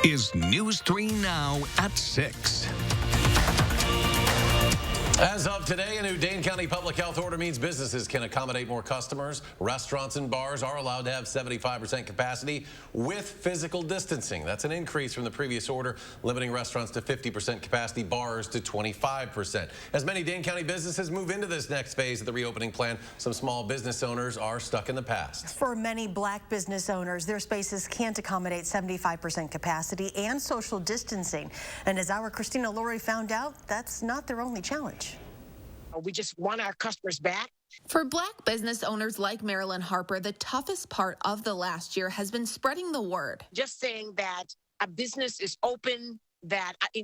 is News 3 Now at 6. As of today, a new Dane County public health order means businesses can accommodate more customers. Restaurants and bars are allowed to have 75% capacity with physical distancing. That's an increase from the previous order, limiting restaurants to 50% capacity, bars to 25%. As many Dane County businesses move into this next phase of the reopening plan, some small business owners are stuck in the past. For many black business owners, their spaces can't accommodate 75% capacity and social distancing. And as our Christina Laurie found out, that's not their only challenge. We just want our customers back. For black business owners like Marilyn Harper, the toughest part of the last year has been spreading the word. Just saying that a business is open,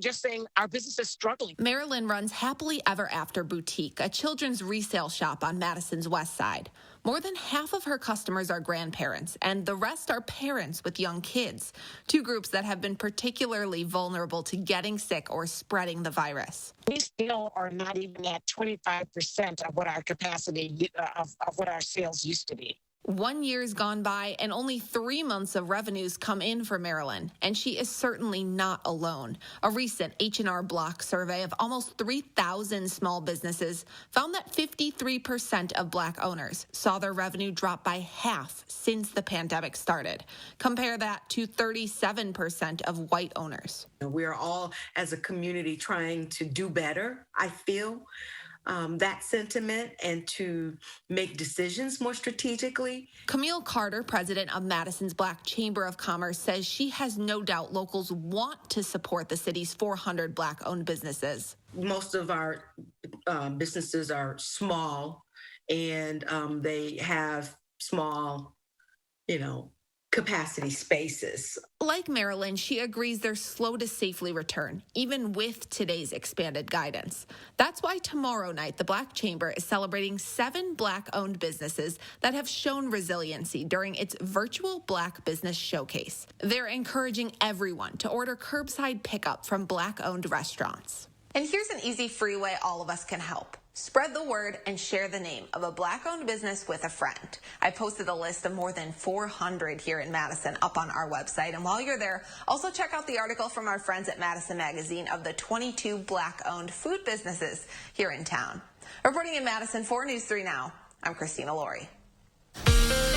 just saying our business is struggling. Marilyn runs Happily Ever After Boutique, a children's resale shop on Madison's west side. More than half of her customers are grandparents, and the rest are parents with young kids, two groups that have been particularly vulnerable to getting sick or spreading the virus. We still are not even at 25% of what our capacity of what our sales used to be. 1 year's gone by and only 3 months of revenues come in for Marilyn, and she is certainly not alone. A recent H&R Block survey of almost 3,000 small businesses found that 53% of black owners saw their revenue drop by half since the pandemic started. Compare that to 37% of white owners. We're all, as a community, trying to do better, I feel. That sentiment and to make decisions more strategically. Camille Carter, president of Madison's Black Chamber of Commerce, says she has no doubt locals want to support the city's 400 black-owned businesses. Most of our businesses are small, and they have small, capacity spaces. Like Marilyn, she agrees they're slow to safely return, even with today's expanded guidance. That's why tomorrow night, the Black Chamber is celebrating 7 Black-owned businesses that have shown resiliency during its virtual Black Business Showcase. They're encouraging everyone to order curbside pickup from Black-owned restaurants. And here's an easy, free way all of us can help. Spread the word and share the name of a black-owned business with a friend. I posted a list of more than 400 here in Madison up on our website. And while you're there, also check out the article from our friends at Madison Magazine of the 22 black-owned food businesses here in town. Reporting in Madison for News 3 Now, I'm Christina Laurie.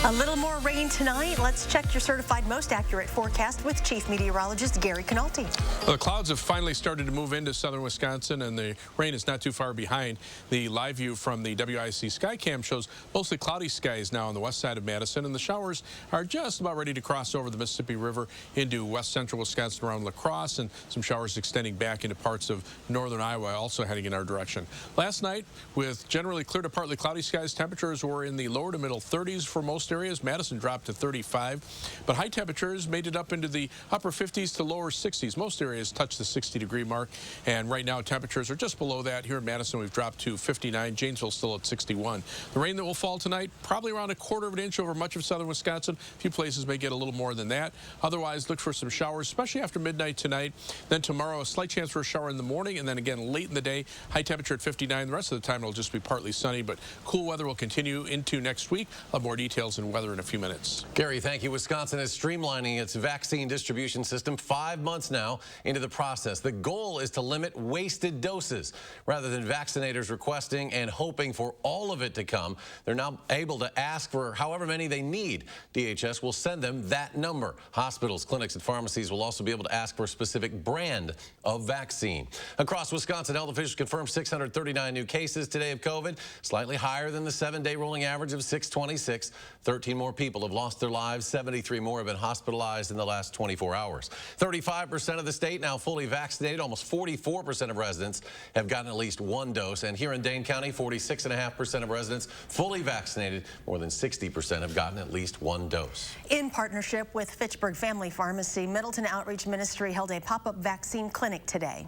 A little more rain tonight. Let's check your certified most accurate forecast with Chief Meteorologist Gary Canalti. Well, the clouds have finally started to move into southern Wisconsin, and the rain is not too far behind. The live view from the WISC Skycam shows mostly cloudy skies now on the west side of Madison, and the showers are just about ready to cross over the Mississippi River into west central Wisconsin around La Crosse, and some showers extending back into parts of northern Iowa, also heading in our direction. Last night, with generally clear to partly cloudy skies, temperatures were in the lower to middle 30s for most areas. Madison dropped to 35, but high temperatures made it up into the upper 50s to lower 60s. Most areas touched the 60-degree mark, and right now temperatures are just below that. Here in Madison, we've dropped to 59. Janesville still at 61. The rain that will fall tonight, probably around 1/4 of an inch over much of southern Wisconsin. A few places may get a little more than that. Otherwise, look for some showers, especially after midnight tonight. Then tomorrow, a slight chance for a shower in the morning, and then again late in the day. High temperature at 59. The rest of the time, it'll just be partly sunny, but cool weather will continue into next week. I'll have more details and weather in a few minutes. Gary, thank you. Wisconsin is streamlining its vaccine distribution system 5 months now into the process. The goal is to limit wasted doses. Rather than vaccinators requesting and hoping for all of it to come, they're now able to ask for however many they need. DHS will send them that number. Hospitals, clinics, and pharmacies will also be able to ask for a specific brand of vaccine. Across Wisconsin, health officials confirmed 639 new cases today of COVID, slightly higher than the 7-day rolling average of 626. 13 more people have lost their lives. 73 more have been hospitalized in the last 24 hours. 35% of the state now fully vaccinated. Almost 44% of residents have gotten at least 1 dose. And here in Dane County, 46.5% of residents fully vaccinated. More than 60% have gotten at least 1 dose. In partnership with Fitchburg Family Pharmacy, Middleton Outreach Ministry held a pop-up vaccine clinic today.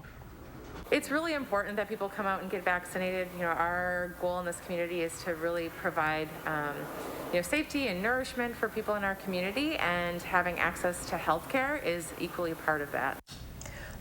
It's really important that people come out and get vaccinated. Our goal in this community is to really provide safety and nourishment for people in our community, and having access to health care is equally a part of that.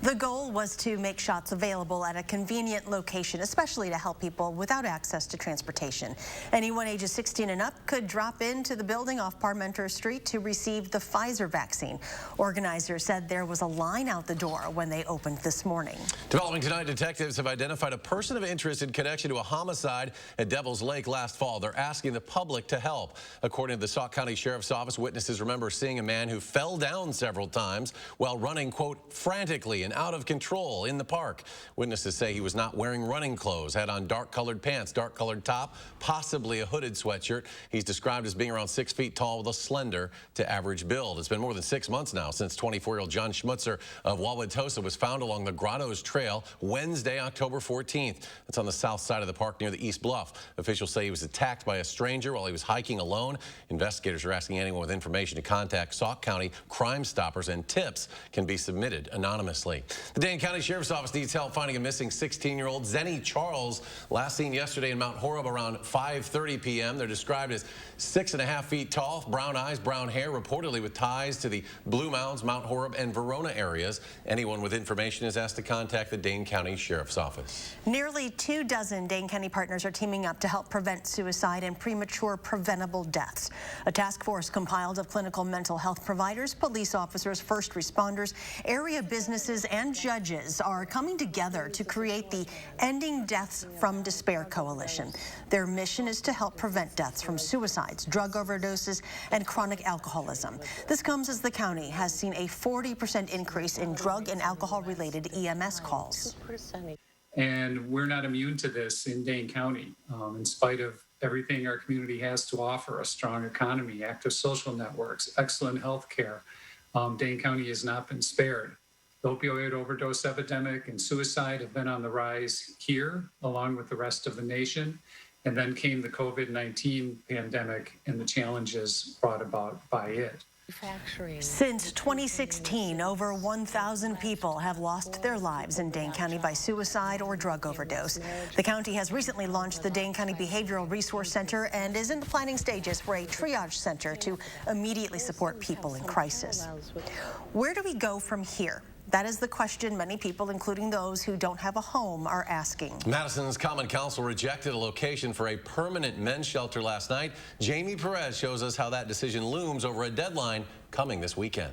The goal was to make shots available at a convenient location, especially to help people without access to transportation. Anyone ages 16 and up could drop into the building off Parmenter Street to receive the Pfizer vaccine. Organizers said there was a line out the door when they opened this morning. Developing tonight, detectives have identified a person of interest in connection to a homicide at Devil's Lake last fall. They're asking the public to help. According to the Sauk County Sheriff's Office, witnesses remember seeing a man who fell down several times while running, quote, frantically and out of control in the park. Witnesses say he was not wearing running clothes, had on dark-colored pants, dark-colored top, possibly a hooded sweatshirt. He's described as being around 6 feet tall with a slender to average build. It's been more than 6 months now since 24-year-old John Schmutzer of Wauwatosa was found along the Grottoes Trail Wednesday, October 14th. That's on the south side of the park near the East Bluff. Officials say he was attacked by a stranger while he was hiking alone. Investigators are asking anyone with information to contact Sauk County Crime Stoppers, and tips can be submitted anonymously. The Dane County Sheriff's Office needs help finding a missing 16-year-old Zenny Charles, last seen yesterday in Mount Horeb around 5:30 p.m. They're described as 6.5 feet tall, brown eyes, brown hair, reportedly with ties to the Blue Mounds, Mount Horeb, and Verona areas. Anyone with information is asked to contact the Dane County Sheriff's Office. Nearly 24 Dane County partners are teaming up to help prevent suicide and premature preventable deaths. A task force compiled of clinical mental health providers, police officers, first responders, area businesses, and judges are coming together to create the Ending Deaths from Despair Coalition. Their mission is to help prevent deaths from suicides, drug overdoses, and chronic alcoholism. This comes as the county has seen a 40% increase in drug and alcohol-related EMS calls. And we're not immune to this in Dane County, in spite of everything our community has to offer: a strong economy, active social networks, excellent health care. Dane County has not been spared. The opioid overdose epidemic and suicide have been on the rise here, along with the rest of the nation. And then came the COVID-19 pandemic and the challenges brought about by it. Since 2016, over 1,000 people have lost their lives in Dane County by suicide or drug overdose. The county has recently launched the Dane County Behavioral Resource Center and is in the planning stages for a triage center to immediately support people in crisis. Where do we go from here? That is the question many people, including those who don't have a home, are asking. Madison's Common Council rejected a location for a permanent men's shelter last night. Jamie Perez shows us how that decision looms over a deadline coming this weekend.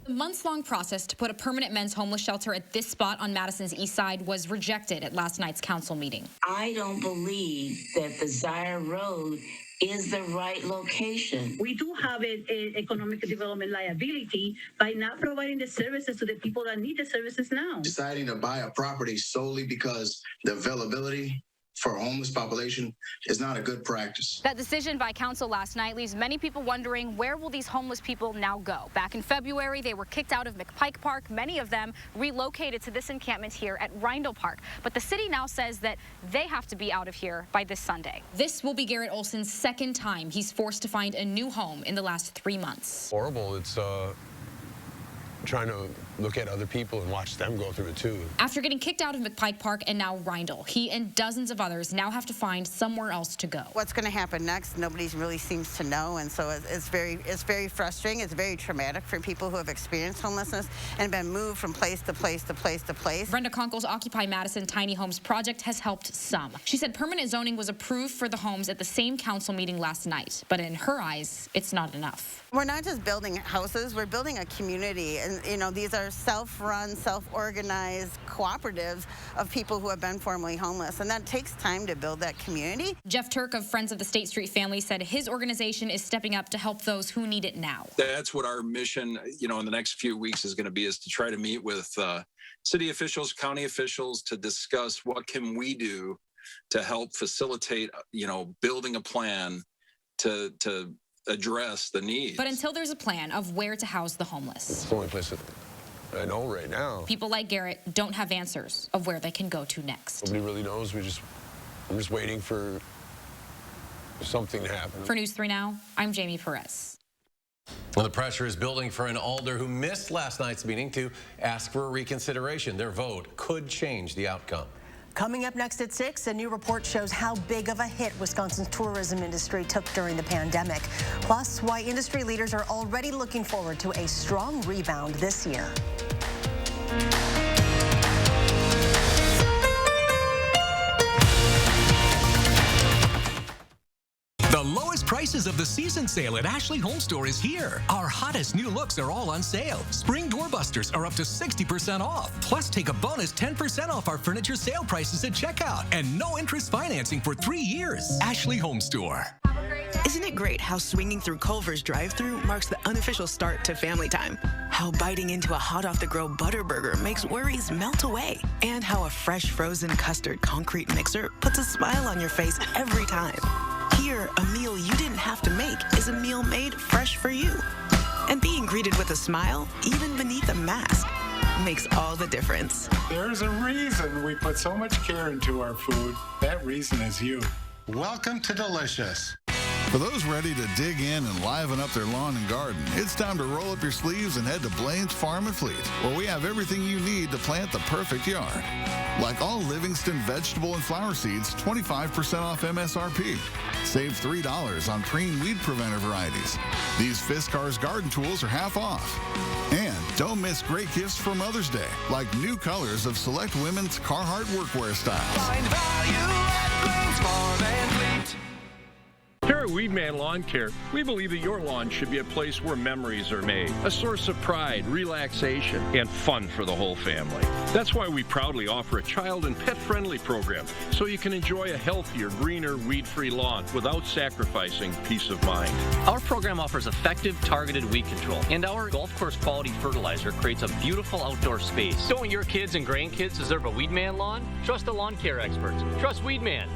The months-long process to put a permanent men's homeless shelter at this spot on Madison's east side was rejected at last night's council meeting. I don't believe that the Zaire Road is the right location. We do have an economic development liability by not providing the services to the people that need the services now. Deciding to buy a property solely because the availability for a homeless population is not a good practice. That decision by council last night leaves many people wondering, where will these homeless people now go? Back in February, they were kicked out of McPike Park. Many of them relocated to this encampment here at Rindle Park. But the city now says that they have to be out of here by this Sunday. This will be Garrett Olson's second time he's forced to find a new home in the last 3 months. Horrible. It's trying to look at other people and watch them go through it too. After getting kicked out of McPike Park and now Rindle, he and dozens of others now have to find somewhere else to go. What's going to happen next? Nobody really seems to know, and so it's very frustrating. It's very traumatic for people who have experienced homelessness and been moved from place to place to place to place. Brenda Conkle's Occupy Madison Tiny Homes project has helped some. She said permanent zoning was approved for the homes at the same council meeting last night, but in her eyes, it's not enough. We're not just building houses, we're building a community, and these are self-run, self-organized cooperatives of people who have been formerly homeless, and that takes time to build that community. Jeff Turk of Friends of the State Street Family said his organization is stepping up to help those who need it now. That's what our mission, in the next few weeks is going to be, is to try to meet with city officials, county officials to discuss what can we do to help facilitate, building a plan to address the needs. But until there's a plan of where to house the homeless. It's the only place that I know right now. People like Garrett don't have answers of where they can go to next. Nobody really knows. I'm just waiting for something to happen. For News 3 Now, I'm Jamie Perez. Well, the pressure is building for an alder who missed last night's meeting to ask for a reconsideration. Their vote could change the outcome. Coming up next at 6, a new report shows how big of a hit Wisconsin's tourism industry took during the pandemic. Plus, why industry leaders are already looking forward to a strong rebound this year. The lowest prices of the season sale at Ashley Home Store is here. Our hottest new looks are all on sale. Spring doorbusters are up to 60% off. Plus, take a bonus 10% off our furniture sale prices at checkout and no interest financing for 3 years. Ashley Home Store. Isn't it great how swinging through Culver's drive-thru marks the unofficial start to family time? How biting into a hot-off-the-grill Butterburger makes worries melt away? And how a fresh frozen custard concrete mixer puts a smile on your face every time? Here, a meal you didn't have to make is a meal made fresh for you. And being greeted with a smile, even beneath a mask, makes all the difference. There's a reason we put so much care into our food. That reason is you. Welcome to Delicious. For those ready to dig in and liven up their lawn and garden, it's time to roll up your sleeves and head to Blaine's Farm and Fleet, where we have everything you need to plant the perfect yard. Like all Livingston vegetable and flower seeds, 25% off MSRP. Save $3 on preen weed preventer varieties. These Fiskars garden tools are half off. And don't miss great gifts for Mother's Day, like new colors of select women's Carhartt workwear styles. Find value at Blaine's Farm and Fleet. Here at Weedman Lawn Care, we believe that your lawn should be a place where memories are made, a source of pride, relaxation, and fun for the whole family. That's why we proudly offer a child and pet-friendly program, so you can enjoy a healthier, greener, weed-free lawn without sacrificing peace of mind. Our program offers effective, targeted weed control, and our golf course quality fertilizer creates a beautiful outdoor space. Don't your kids and grandkids deserve a Weedman lawn? Trust the lawn care experts. Trust Weedman.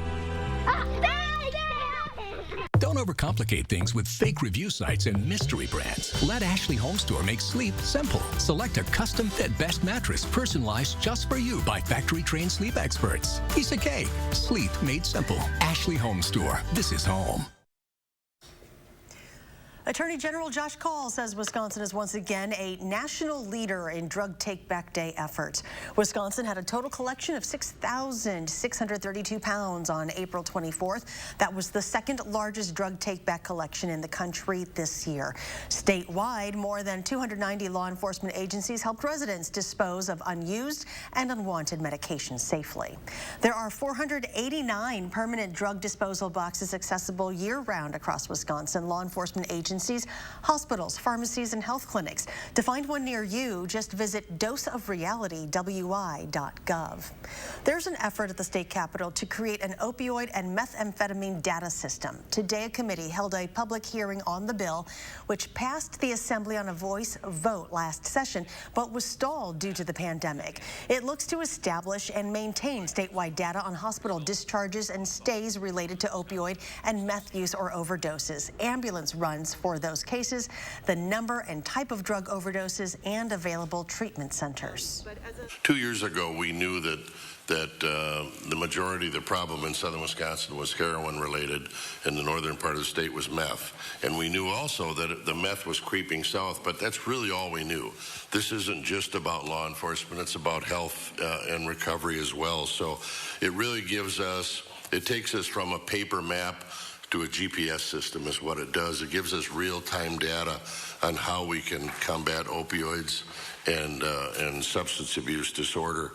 Don't overcomplicate things with fake review sites and mystery brands. Let Ashley Home Store make sleep simple. Select a custom-fit best mattress personalized just for you by factory-trained sleep experts. Piece of cake. Sleep made simple. Ashley Home Store. This is home. Attorney General Josh Kaul says Wisconsin is once again a national leader in drug take-back day efforts. Wisconsin had a total collection of 6,632 pounds on April 24th. That was the second largest drug take-back collection in the country this year. Statewide, more than 290 law enforcement agencies helped residents dispose of unused and unwanted medication safely. There are 489 permanent drug disposal boxes accessible year-round across Wisconsin. Law enforcement agencies, hospitals, pharmacies, and health clinics. To find one near you, just visit doseofrealitywi.gov. There's an effort at the state capitol to create an opioid and methamphetamine data system. Today, a committee held a public hearing on the bill, which passed the assembly on a voice vote last session, but was stalled due to the pandemic. It looks to establish and maintain statewide data on hospital discharges and stays related to opioid and meth use or overdoses, ambulance runs for those cases, the number and type of drug overdoses, and available treatment centers. 2 years ago, we knew that the majority of the problem in southern Wisconsin was heroin related, and the northern part of the state was meth. And we knew also that the meth was creeping south, but that's really all we knew. This isn't just about law enforcement, it's about health and recovery as well. So it really gives us, it takes us from a paper map to a GPS system is what it does. It gives us real-time data on how we can combat opioids and substance abuse disorder.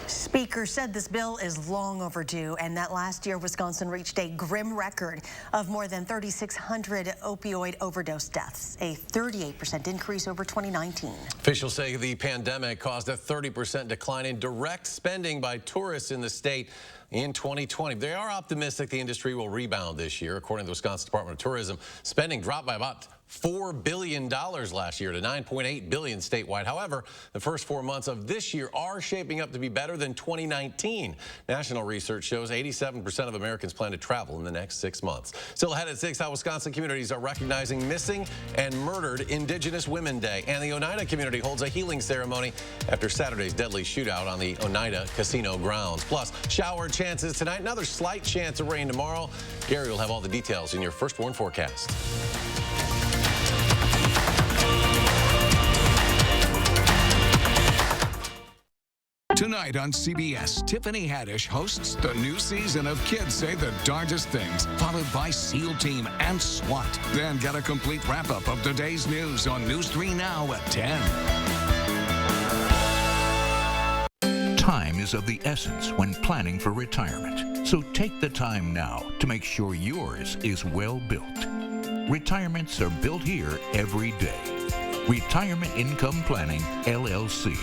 Speaker said this bill is long overdue and that last year Wisconsin reached a grim record of more than 3,600 opioid overdose deaths, a 38% increase over 2019. Officials say the pandemic caused a 30% decline in direct spending by tourists in the state in 2020. They are optimistic the industry will rebound this year. According to the Wisconsin Department of Tourism, spending dropped by about $4 billion last year to $9.8 billion statewide. However, the first 4 months of this year are shaping up to be better than 2019. National research shows 87% of Americans plan to travel in the next 6 months. Still ahead at 6, how Wisconsin communities are recognizing missing and murdered Indigenous Women Day. And the Oneida community holds a healing ceremony after Saturday's deadly shootout on the Oneida casino grounds. Plus, shower chances tonight, another slight chance of rain tomorrow. Gary will have all the details in your First Warn forecast. Tonight on CBS, Tiffany Haddish hosts the new season of Kids Say the Darndest Things, followed by SEAL Team and SWAT. Then get a complete wrap-up of today's news on News 3 Now at 10. is of the essence when planning for retirement. So take the time now to make sure yours is well built. Retirements are built here every day. Retirement Income Planning, LLC.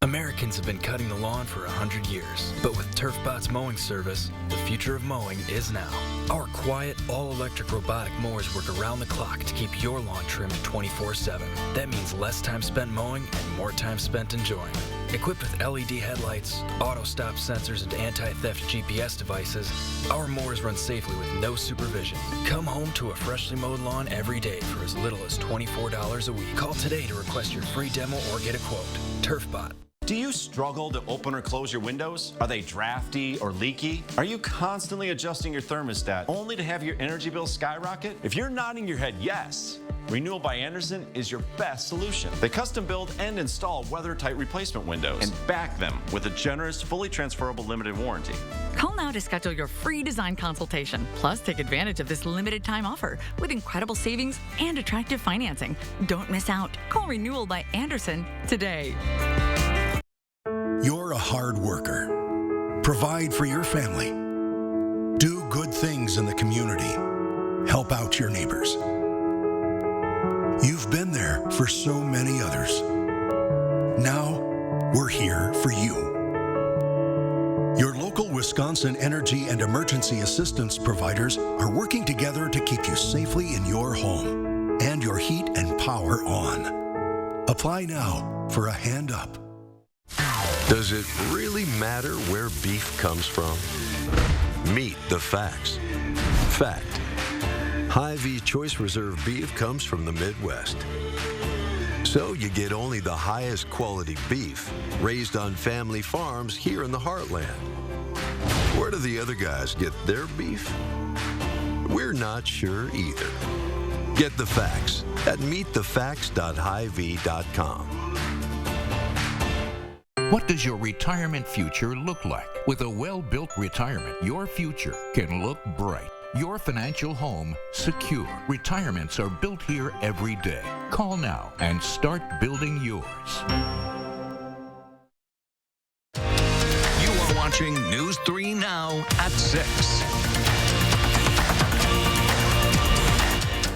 Americans have been cutting the lawn for 100 years, but with TurfBot's mowing service, the future of mowing is now. Our quiet, all-electric robotic mowers work around the clock to keep your lawn trimmed 24/7. That means less time spent mowing and more time spent enjoying. Equipped with LED headlights, auto-stop sensors, and anti-theft GPS devices, our mowers run safely with no supervision. Come home to a freshly mowed lawn every day for as little as $24 a week. Call today to request your free demo or get a quote. TurfBot. Do you struggle to open or close your windows? Are they drafty or leaky? Are you constantly adjusting your thermostat only to have your energy bill skyrocket? If you're nodding your head yes, Renewal by Anderson is your best solution. They custom build and install weather-tight replacement windows and back them with a generous, fully transferable limited warranty. Call now to schedule your free design consultation. Plus, take advantage of this limited time offer with incredible savings and attractive financing. Don't miss out. Call Renewal by Anderson today. You're a hard worker. Provide for your family. Do good things in the community. Help out your neighbors. You've been there for so many others. Now, we're here for you. Your local Wisconsin energy and emergency assistance providers are working together to keep you safely in your home and your heat and power on. Apply now for a hand up. Does it really matter where beef comes from? Meet the facts. Fact: Hy-Vee Choice Reserve beef comes from the Midwest. So you get only the highest quality beef raised on family farms here in the heartland. Where do the other guys get their beef? We're not sure either. Get the facts at meetthefacts.hyvee.com. What does your retirement future look like? With a well-built retirement, your future can look bright. Your financial home secure. Retirements are built here every day. Call now and start building yours. You are watching News 3 Now at 6.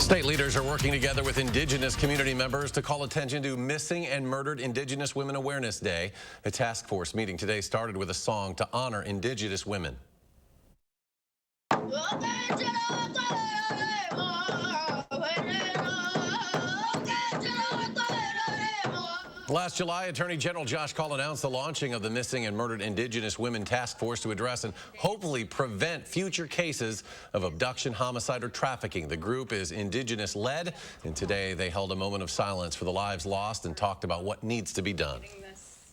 State leaders are working together with Indigenous community members to call attention to Missing and Murdered Indigenous Women Awareness Day. The task force meeting today started with a song to honor Indigenous women. Last July, Attorney General Josh Kaul announced the launching of the Missing and Murdered Indigenous Women Task Force to address and hopefully prevent future cases of abduction, homicide, or trafficking. The group is Indigenous-led, and today they held a moment of silence for the lives lost and talked about what needs to be done.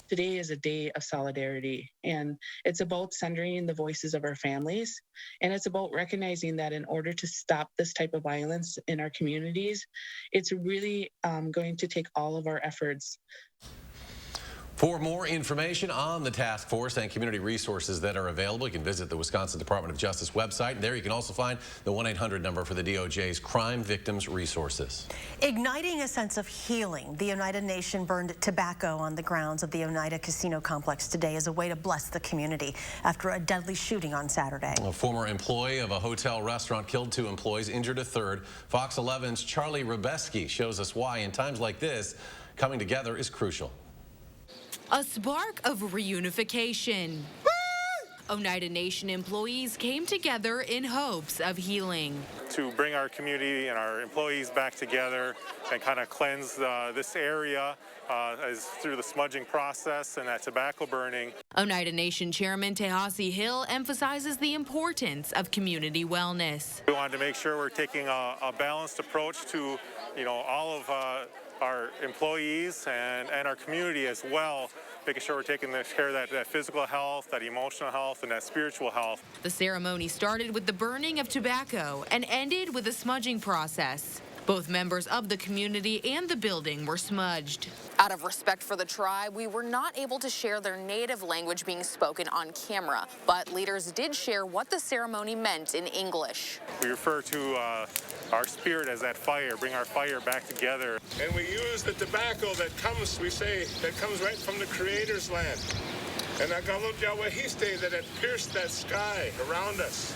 Today is a day of solidarity, and it's about centering the voices of our families, and it's about recognizing that in order to stop this type of violence in our communities, it's really going to take all of our efforts. For more information on the task force and community resources that are available, you can visit the Wisconsin Department of Justice website. There you can also find the 1-800 number for the DOJ's Crime Victims Resources. Igniting a sense of healing, the Oneida Nation burned tobacco on the grounds of the Oneida Casino Complex today as a way to bless the community after a deadly shooting on Saturday. A former employee of a hotel restaurant killed 2 employees, injured a third. Fox 11's Charlie Rubeski shows us why in times like this, coming together is crucial. A spark of reunification. Oneida Nation employees came together in hopes of healing. To bring our community and our employees back together and kind of cleanse this area as through the smudging process and that tobacco burning. Oneida Nation Chairman Tehasi Hill emphasizes the importance of community wellness. We wanted to make sure we're taking a balanced approach to, all of our employees and our community as well, making sure we're taking care of that physical health, that emotional health, and that spiritual health. The ceremony started with the burning of tobacco and ended with a smudging process. Both members of the community and the building were smudged. Out of respect for the tribe, we were not able to share their native language being spoken on camera, but leaders did share what the ceremony meant in English. We refer to our spirit as that fire, bring our fire back together. And we use the tobacco that comes, we say, that comes right from the Creator's land. And that that it pierced that sky around us.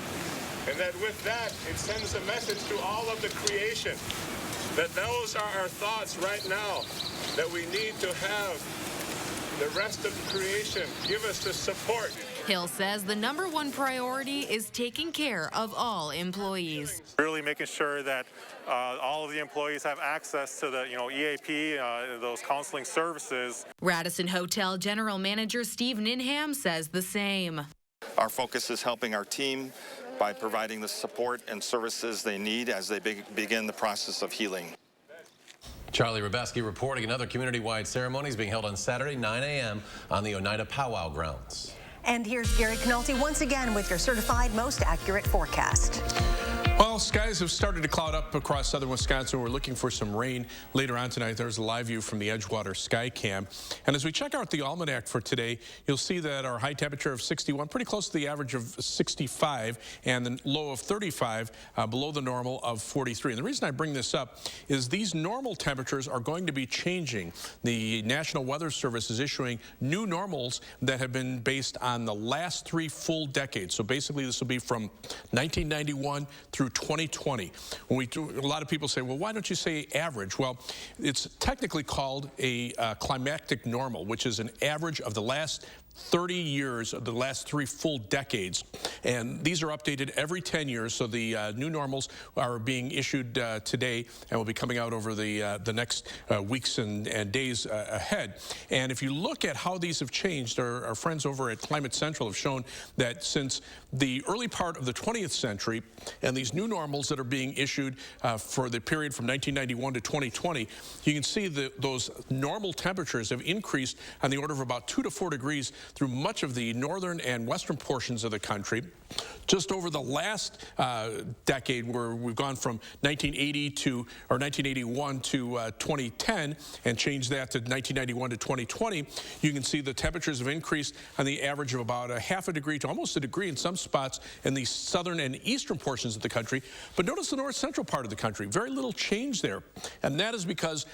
And that with that, it sends a message to all of the creation that those are our thoughts right now, that we need to have the rest of the creation give us the support. Hill says the #1 priority is taking care of all employees. Really making sure that all of the employees have access to the EAP, those counseling services. Radisson Hotel General Manager Steve Ninham says the same. Our focus is helping our team by providing the support and services they need as they begin the process of healing. Charlie Rabeski reporting. Another community-wide ceremony is being held on Saturday, 9 a.m. on the Oneida Powwow grounds. And here's Gary Canalti once again with your certified most accurate forecast. Well, skies have started to cloud up across southern Wisconsin. We're looking for some rain later on tonight. There's a live view from the Edgewater Sky Cam. And as we check out the almanac for today, you'll see that our high temperature of 61, pretty close to the average of 65, and the low of 35, below the normal of 43. And the reason I bring this up is these normal temperatures are going to be changing. The National Weather Service is issuing new normals that have been based on the last 3 full decades. So basically, this will be from 1991 through 2020. When a lot of people say, well, why don't you say average? Well, it's technically called a climactic normal, which is an average of the last 30 years of the last 3 full decades. And these are updated every 10 years. So the new normals are being issued today and will be coming out over the next weeks and days ahead. And if you look at how these have changed, our friends over at Climate Central have shown that since the early part of the 20th century and these new normals that are being issued for the period from 1991 to 2020, you can see that those normal temperatures have increased on the order of about 2 to 4 degrees through much of the northern and western portions of the country. Just over the last decade, where we've gone from 1981 to 2010 and changed that to 1991 to 2020, you can see the temperatures have increased on the average of about a half a degree to almost a degree in some spots in the southern and eastern portions of the country. But notice the north central part of the country, very little change there. And that is because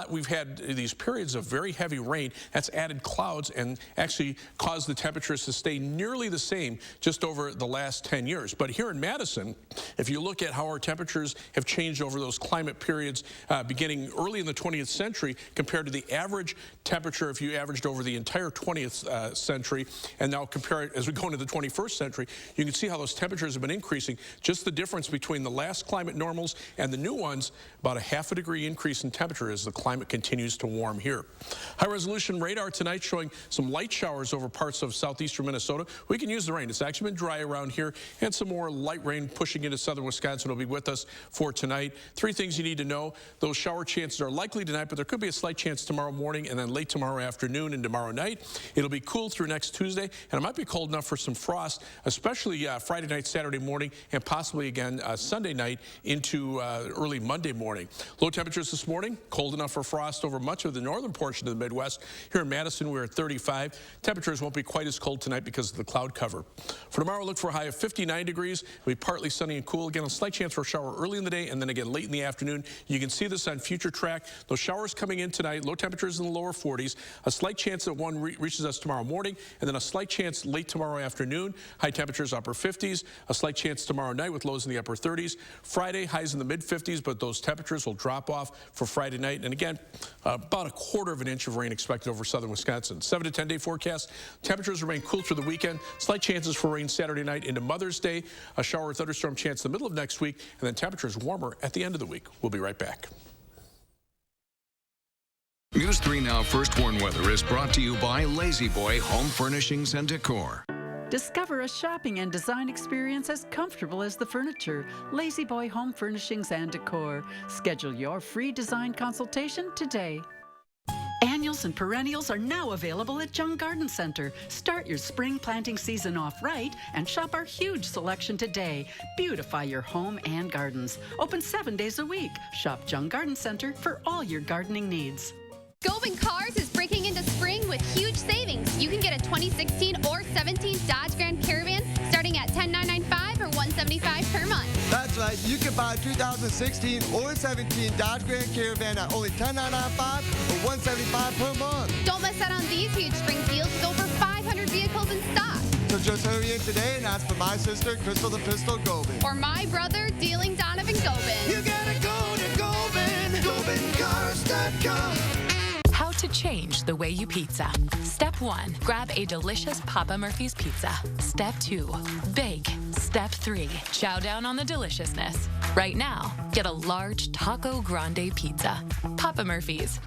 we've had these periods of very heavy rain that's added clouds and actually caused the temperatures to stay nearly the same just over the last 10 years. But here in Madison, if you look at how our temperatures have changed over those climate periods beginning early in the 20th century compared to the average temperature if you averaged over the entire 20th century, and now compare it as we go into the 21st century, you can see how those temperatures have been increasing. Just the difference between the last climate normals and the new ones, about a half a degree increase in temperature as the climate continues to warm here. High-resolution radar tonight showing some light showers over parts of southeastern Minnesota. We can use the rain. It's actually been dry around here, and some more light rain pushing into southern Wisconsin will be with us for tonight. 3 things you need to know. Those shower chances are likely tonight, but there could be a slight chance tomorrow morning and then late tomorrow afternoon and tomorrow night. It'll be cool through next Tuesday, and it might be cold enough for some frost, especially Friday night, Saturday morning, and possibly again Sunday night into early Monday morning. Low temperatures this morning, cold enough for frost over much of the northern portion of the Midwest. Here in Madison, we're at 35. Temperatures won't be quite as cold tonight because of the cloud cover. For tomorrow, look for a high of 59 degrees. It'll be partly sunny and cool. Again, a slight chance for a shower early in the day and then again late in the afternoon. You can see this on Future Track. Those showers coming in tonight, low temperatures in the lower 40s. A slight chance that one reaches us tomorrow morning, and then a slight chance late tomorrow afternoon. High temperatures upper 50s. A slight chance tomorrow night with lows in the upper 30s. Friday, highs in the mid 50s, but those temperatures will drop off for Friday night. And again, about a quarter of an inch of rain expected over southern Wisconsin. 7 to 10 day forecast. Temperatures remain cool through the weekend. Slight chances for rain Saturday night into Mother's Day. A shower or thunderstorm chance in the middle of next week, and then temperatures warmer at the end of the week. We'll be right back. News 3 Now First Warn Weather is brought to you by Lazy Boy Home Furnishings and Decor. Discover a shopping and design experience as comfortable as the furniture. Lazy Boy Home Furnishings and Decor. Schedule your free design consultation today. Annuals and perennials are now available at Jung Garden Center. Start your spring planting season off right and shop our huge selection today. Beautify your home and gardens. Open 7 days a week. Shop Jung Garden Center for all your gardening needs. Gobin Cars is breaking into spring with huge savings. You can get a 2016 or 17 Dodge Grand Caravan starting at $10,995 or $175 per month. That's right. You can buy a 2016 or 17 Dodge Grand Caravan at only $10,995 or $175 per month. Don't miss out on these huge spring deals with over 500 vehicles in stock. So just hurry in today and ask for my sister, Crystal the Pistol Gobin. Or my brother, Dealing Donovan Gobin. You gotta go to Gobin, GobinCars.com. How to change the way you pizza. Step 1, grab a delicious Papa Murphy's pizza. Step 2, bake. Step 3, chow down on the deliciousness. Right now, get a large Taco Grande pizza. Papa Murphy's.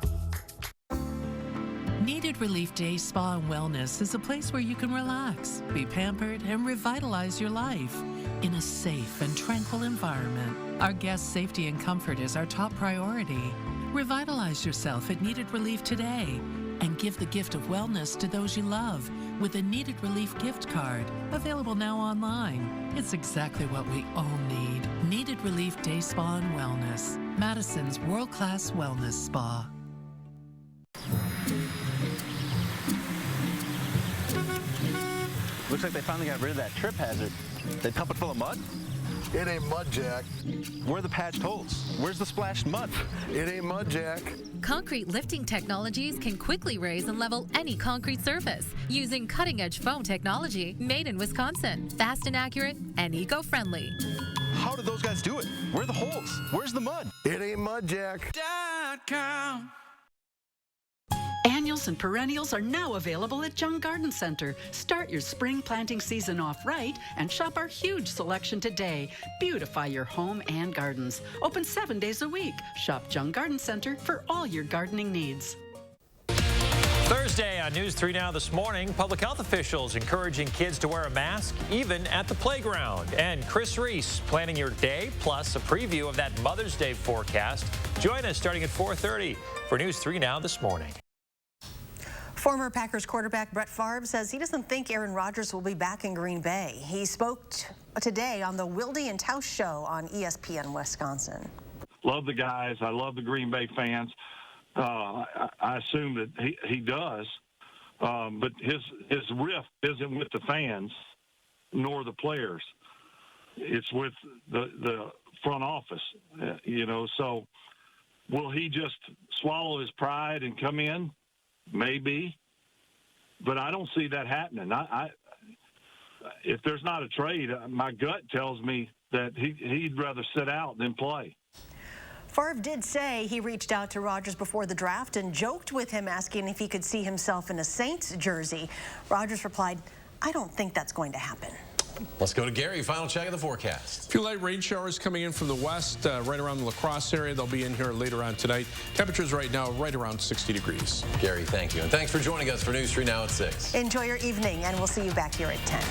Needed Relief Day Spa and Wellness is a place where you can relax, be pampered, and revitalize your life in a safe and tranquil environment. Our guests' safety and comfort is our top priority. Revitalize yourself at Needed Relief today and give the gift of wellness to those you love with a Needed Relief gift card, available now online. It's exactly what we all need. Needed Relief Day Spa and Wellness, Madison's world-class wellness spa. Looks like they finally got rid of that trip hazard. They pump it full of mud? It ain't mud, Jack. Where are the patched holes? Where's the splashed mud? It ain't mud, Jack. Concrete lifting technologies can quickly raise and level any concrete surface using cutting-edge foam technology made in Wisconsin. Fast and accurate and eco-friendly. How did those guys do it? Where are the holes? Where's the mud? It ain't mud, Jack. Annuals and perennials are now available at Jung Garden Center. Start your spring planting season off right and shop our huge selection today. Beautify your home and gardens. Open 7 days a week. Shop Jung Garden Center for all your gardening needs. Thursday on News 3 Now this morning, public health officials encouraging kids to wear a mask even at the playground. And Chris Reese planning your day, plus a preview of that Mother's Day forecast. Join us starting at 4:30 for News 3 Now this morning. Former Packers quarterback Brett Favre says he doesn't think Aaron Rodgers will be back in Green Bay. He spoke today on the Wilde and Tausch show on ESPN Wisconsin. Love the guys. I love the Green Bay fans. I assume that he does, but his rift isn't with the fans nor the players. It's with the front office, So will he just swallow his pride and come in? Maybe, but I don't see that happening. If there's not a trade, my gut tells me that he'd rather sit out than play. Favre did say he reached out to Rodgers before the draft and joked with him, asking if he could see himself in a Saints jersey. Rodgers replied, "I don't think that's going to happen." Let's go to Gary. Final check of the forecast. A few light rain showers coming in from the west, right around the La Crosse area. They'll be in here later on tonight. Temperatures right now right around 60 degrees. Gary, thank you. And thanks for joining us for News 3 Now at 6. Enjoy your evening, and we'll see you back here at 10.